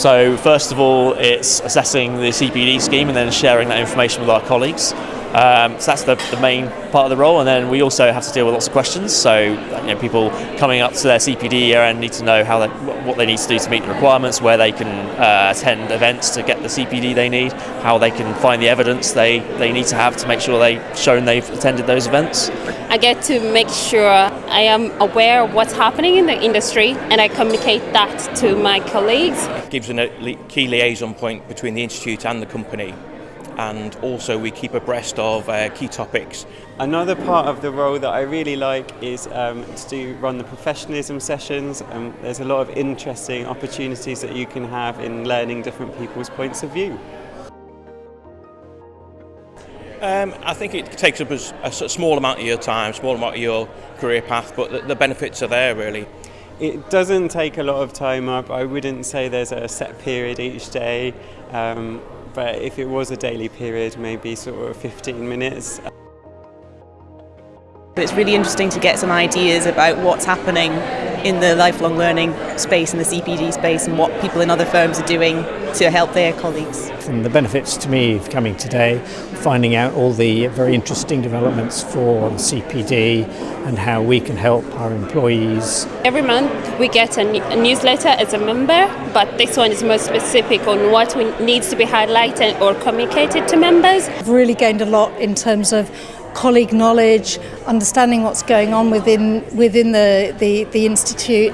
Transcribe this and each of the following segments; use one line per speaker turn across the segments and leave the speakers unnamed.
So first of all, it's assessing the CPD scheme and then sharing that information with our colleagues. So that's the main part of the role, and then we also have to deal with lots of questions. So people coming up to their CPD year end need to know what they need to do to meet the requirements, where they can attend events to get the CPD they need, how they can find the evidence they need to have to make sure they've shown they've attended those events.
I get to make sure I am aware of what's happening in the industry, and I communicate that to my colleagues.
It gives a key liaison point between the institute and the company. And also we keep abreast of key topics.
Another part of the role that I really like is to run the professionalism sessions. There's a lot of interesting opportunities that you can have in learning different people's points of view.
I think it takes up a small amount of your time, small amount of your career path, but the benefits are there really.
It doesn't take a lot of time up. I wouldn't say there's a set period each day. But if it was a daily period, maybe sort of 15 minutes.
It's really interesting to get some ideas about what's happening in the lifelong learning space, in the CPD space, and what people in other firms are doing to help their colleagues.
And the benefits to me of coming today, finding out all the very interesting developments for the CPD and how we can help our employees.
Every month we get a newsletter as a member, but this one is more specific on what needs to be highlighted or communicated to members.
I've really gained a lot in terms of colleague knowledge, understanding what's going on within the institute,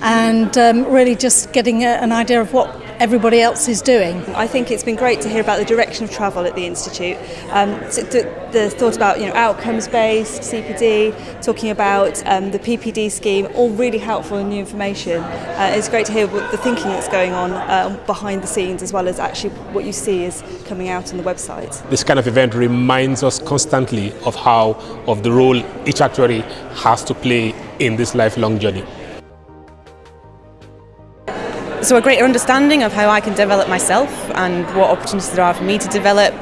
and really just getting an idea of what everybody else is doing.
I think it's been great to hear about the direction of travel at the institute. The thought about outcomes-based CPD, talking about the PPD scheme, all really helpful and new information. It's great to hear the thinking that's going on behind the scenes, as well as actually what you see is coming out on the website.
This kind of event reminds us constantly of the role each actuary has to play in this lifelong journey.
So a greater understanding of how I can develop myself and what opportunities there are for me to develop,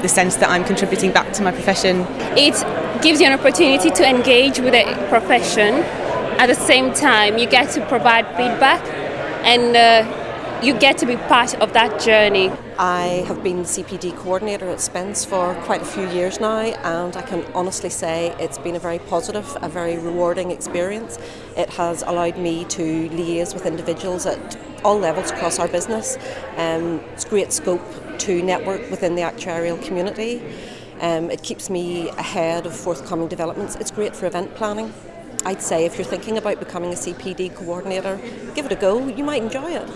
the sense that I'm contributing back to my profession.
It gives you an opportunity to engage with the profession. At the same time, you get to provide feedback, and you get to be part of that journey.
I have been CPD Coordinator at Spence for quite a few years now, and I can honestly say it's been a very positive, a very rewarding experience. It has allowed me to liaise with individuals at all levels across our business. It's great scope to network within the actuarial community. It keeps me ahead of forthcoming developments. It's great for event planning. I'd say if you're thinking about becoming a CPD Coordinator, give it a go. You might enjoy it.